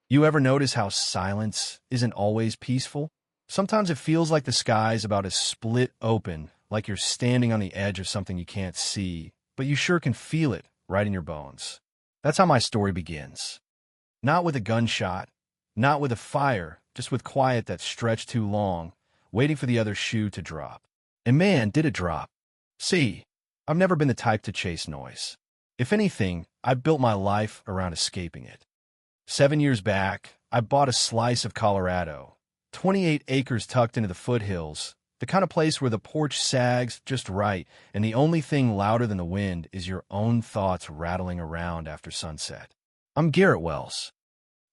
You ever notice how silence isn't always peaceful? Sometimes it feels like the sky's about to split open, like you're standing on the edge of something you can't see, but you sure can feel it right in your bones. That's how my story begins. Not with a gunshot, not with a fire, just with quiet that stretched too long, waiting for the other shoe to drop. And man, did it drop. See, I've never been the type to chase noise. If anything, I've built my life around escaping it. 7 years back, I bought a slice of Colorado, 28 acres tucked into the foothills, the kind of place where the porch sags just right, and the only thing louder than the wind is your own thoughts rattling around after sunset. I'm Garrett Wells,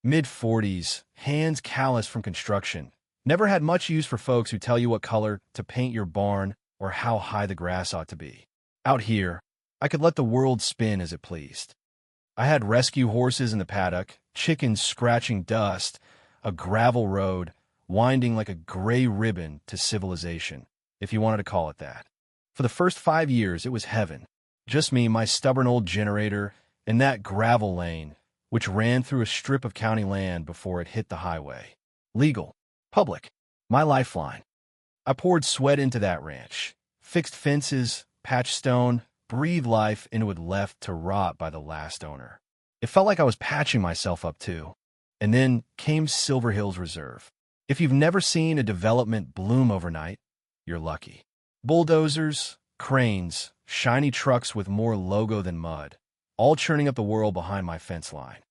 mid-40s, hands calloused from construction. Never had much use for folks who tell you what color to paint your barn or how high the grass ought to be. Out here, I could let the world spin as it pleased. I had rescue horses in the paddock, chickens scratching dust, a gravel road winding like a gray ribbon to civilization, if you wanted to call it that. For the first 5 years, it was heaven. Just me, my stubborn old generator, and that gravel lane, which ran through a strip of county land before it hit the highway. Legal. Public. My lifeline. I poured sweat into that ranch, fixed fences, patched stone, breathed life into it left to rot by the last owner. It felt like I was patching myself up too. And then came Silver Hills Reserve. If you've never seen a development bloom overnight, you're lucky. Bulldozers, cranes, shiny trucks with more logo than mud, all churning up the world behind my fence line.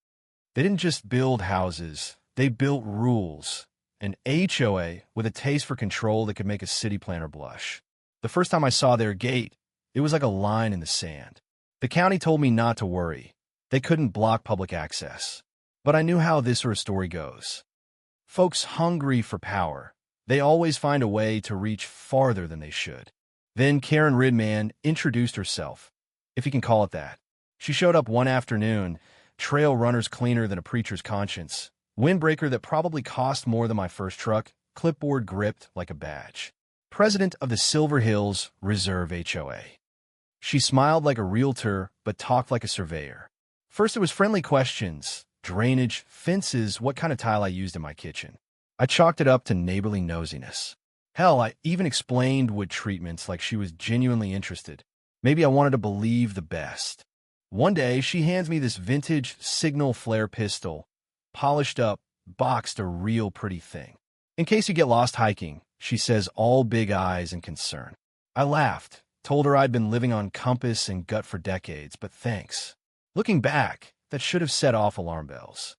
They didn't just build houses, they built rules. An HOA with a taste for control that could make a city planner blush. The first time I saw their gate, it was like a line in the sand. The county told me not to worry. They couldn't block public access. But I knew how this sort of story goes. Folks hungry for power, they always find a way to reach farther than they should. Then Karen Ridman introduced herself, if you can call it that. She showed up one afternoon, trail runners cleaner than a preacher's conscience, windbreaker that probably cost more than my first truck, clipboard gripped like a badge. President of the Silver Hills Reserve HOA. She smiled like a realtor, but talked like a surveyor. First, it was friendly questions, drainage, fences, what kind of tile I used in my kitchen. I chalked it up to neighborly nosiness. Hell, I even explained wood treatments like she was genuinely interested. Maybe I wanted to believe the best. One day, she hands me this vintage signal flare pistol, polished up, boxed, a real pretty thing. In case you get lost hiking, she says, all big eyes and concern. I laughed, told her I'd been living on compass and gut for decades, but thanks. Looking back, that should have set off alarm bells.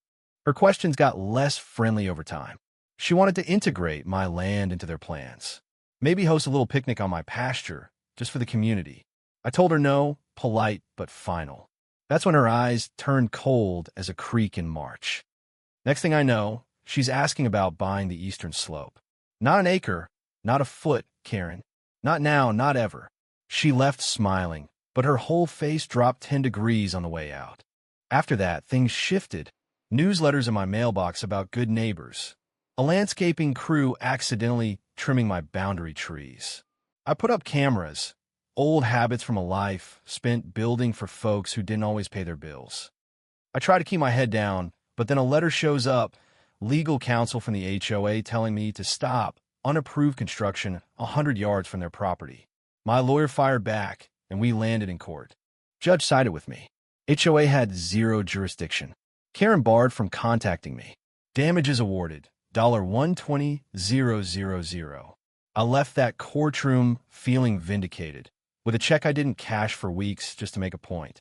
Her questions got less friendly over time. She wanted to integrate my land into their plans. Maybe host a little picnic on my pasture, just for the community. I told her no, polite but final. That's when her eyes turned cold as a creek in March. Next thing I know, she's asking about buying the eastern slope. Not an acre, not a foot, Karen. Not now, not ever. She left smiling, but her whole face dropped 10 degrees on the way out. After that, things shifted. Newsletters in my mailbox about good neighbors. A landscaping crew accidentally trimming my boundary trees. I put up cameras, old habits from a life spent building for folks who didn't always pay their bills. I try to keep my head down, but then a letter shows up, legal counsel from the HOA telling me to stop unapproved construction 100 yards from their property. My lawyer fired back, and we landed in court. Judge sided with me. HOA had zero jurisdiction. Karen barred from contacting me. Damages awarded, $120,000. I left that courtroom feeling vindicated, with a check I didn't cash for weeks just to make a point.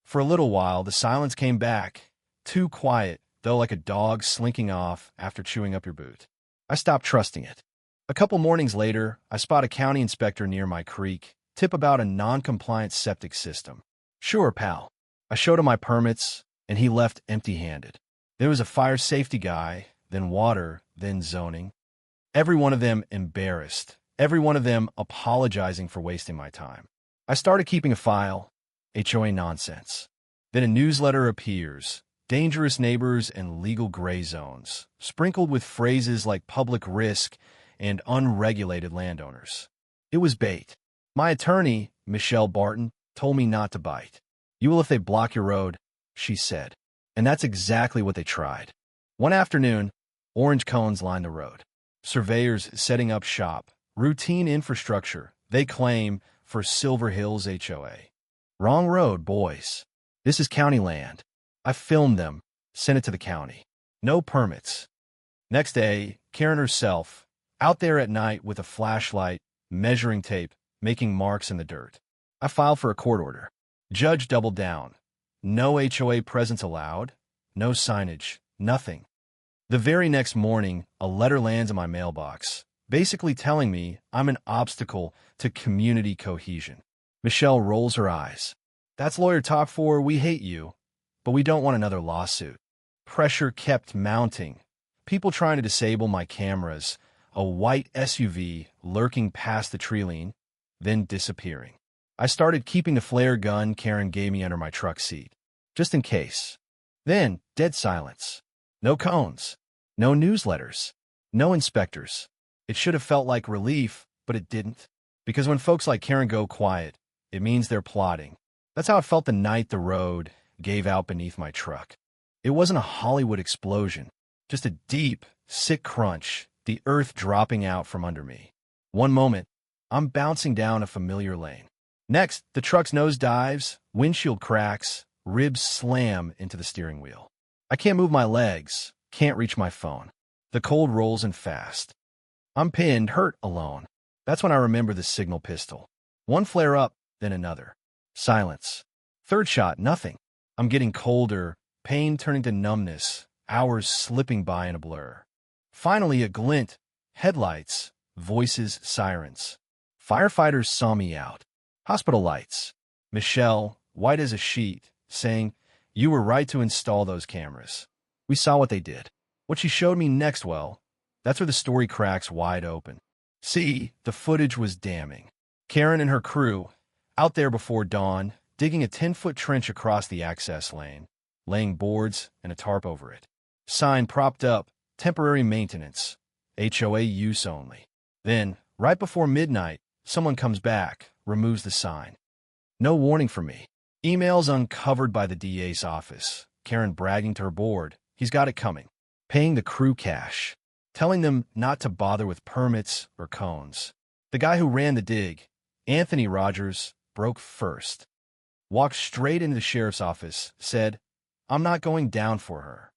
For a little while, the silence came back, too quiet, though, like a dog slinking off after chewing up your boot. I stopped trusting it. A couple mornings later, I spot a county inspector near my creek, tip about a non-compliant septic system. Sure, pal. I showed him my permits, and he left empty-handed. There was a fire safety guy, then water, then zoning. Every one of them embarrassed, every one of them apologizing for wasting my time. I started keeping a file, HOA nonsense. Then a newsletter appears, dangerous neighbors and legal gray zones, sprinkled with phrases like public risk and unregulated landowners. It was bait. My attorney, Michelle Barton, told me not to bite. You will if they block your road, she said. And that's exactly what they tried. One afternoon, orange cones lined the road. Surveyors setting up shop. Routine infrastructure, they claim, for Silver Hills HOA. Wrong road, boys. This is county land. I filmed them, sent it to the county. No permits. Next day, Karen herself, out there at night with a flashlight, measuring tape, making marks in the dirt. I filed for a court order. Judge doubled down. No HOA presence allowed, no signage, nothing. The very next morning, a letter lands in my mailbox, basically telling me I'm an obstacle to community cohesion. Michelle rolls her eyes. That's lawyer talk for we hate you, but we don't want another lawsuit. Pressure kept mounting. People trying to disable my cameras, a white SUV lurking past the tree line, then disappearing. I started keeping the flare gun Karen gave me under my truck seat, just in case. Then, dead silence. No cones. No newsletters. No inspectors. It should have felt like relief, but it didn't. Because when folks like Karen go quiet, it means they're plotting. That's how it felt the night the road gave out beneath my truck. It wasn't a Hollywood explosion, just a deep, sick crunch, the earth dropping out from under me. One moment, I'm bouncing down a familiar lane. Next, the truck's nose dives, windshield cracks, ribs slam into the steering wheel. I can't move my legs, can't reach my phone. The cold rolls in fast. I'm pinned, hurt, alone. That's when I remember the signal pistol. One flare up, then another. Silence. Third shot, nothing. I'm getting colder, pain turning to numbness, hours slipping by in a blur. Finally, a glint. Headlights, voices, sirens. Firefighters saw me out. Hospital lights. Michelle, white as a sheet, saying, "You were right to install those cameras." We saw what they did. What she showed me next, well, that's where the story cracks wide open. See, the footage was damning. Karen and her crew, out there before dawn, digging a 10-foot trench across the access lane, laying boards and a tarp over it. Sign propped up, temporary maintenance, HOA use only. Then, right before midnight, someone comes back, removes the sign. No warning for me. Emails uncovered by the DA's office. Karen bragging to her board, he's got it coming. Paying the crew cash. Telling them not to bother with permits or cones. The guy who ran the dig, Anthony Rogers, broke first. Walked straight into the sheriff's office, said, "I'm not going down for her."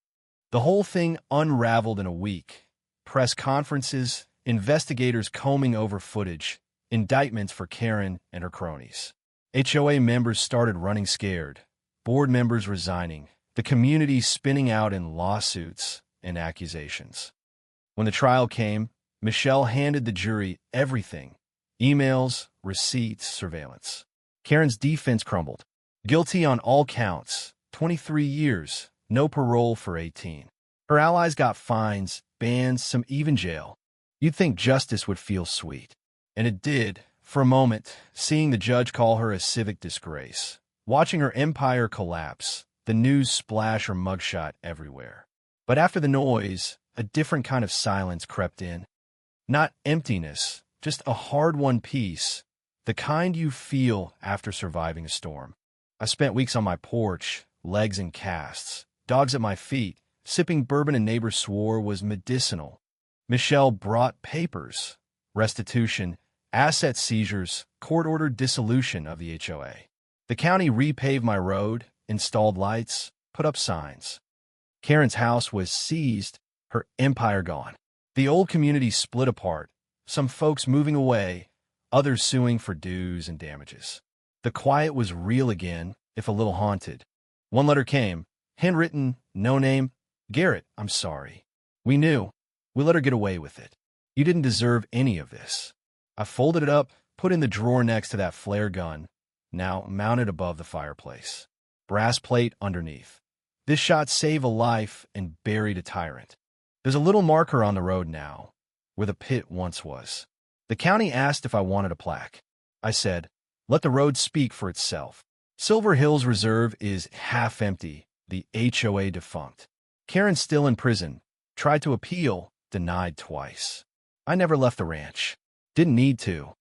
The whole thing unraveled in a week. Press conferences, investigators combing over footage, indictments for Karen and her cronies. HOA members started running scared, board members resigning, the community spinning out in lawsuits and accusations. When the trial came, Michelle handed the jury everything: emails, receipts, surveillance. Karen's defense crumbled. Guilty on all counts, 23 years, no parole for 18. Her allies got fines, bans, some even jail. You'd think justice would feel sweet. And it did, for a moment, seeing the judge call her a civic disgrace. Watching her empire collapse, the news splash her mugshot everywhere. But after the noise, a different kind of silence crept in. Not emptiness, just a hard-won peace, the kind you feel after surviving a storm. I spent weeks on my porch, legs in casts, dogs at my feet, sipping bourbon a neighbor swore was medicinal. Michelle brought papers, restitution, asset seizures, court-ordered dissolution of the HOA. The county repaved my road, installed lights, put up signs. Karen's house was seized, her empire gone. The old community split apart, some folks moving away, others suing for dues and damages. The quiet was real again, if a little haunted. One letter came, handwritten, no name. "Garrett, I'm sorry. We knew. We let her get away with it. You didn't deserve any of this." I folded it up, put in the drawer next to that flare gun, now mounted above the fireplace. Brass plate underneath. This shot saved a life and buried a tyrant. There's a little marker on the road now, where the pit once was. The county asked if I wanted a plaque. I said, "Let the road speak for itself." Silver Hills Reserve is half empty, the HOA defunct. Karen's still in prison, tried to appeal, denied twice. I never left the ranch. Didn't need to.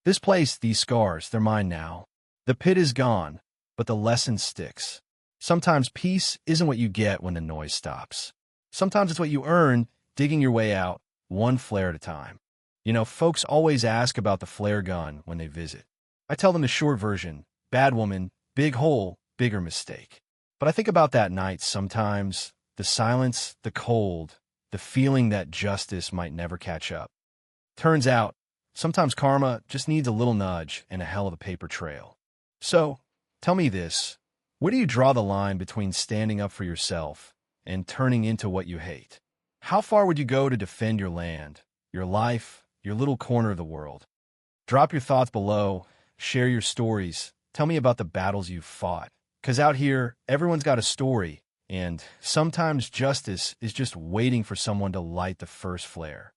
This place, these scars, they're mine now. The pit is gone, but the lesson sticks. Sometimes peace isn't what you get when the noise stops. Sometimes it's what you earn digging your way out, one flare at a time. Folks always ask about the flare gun when they visit. I tell them the short version: bad woman, big hole, bigger mistake. But I think about that night sometimes, the silence, the cold, the feeling that justice might never catch up. Turns out, sometimes karma just needs a little nudge and a hell of a paper trail. So, tell me this: where do you draw the line between standing up for yourself and turning into what you hate? How far would you go to defend your land, your life, your little corner of the world? Drop your thoughts below, share your stories, tell me about the battles you've fought. Because out here, everyone's got a story, and sometimes justice is just waiting for someone to light the first flare.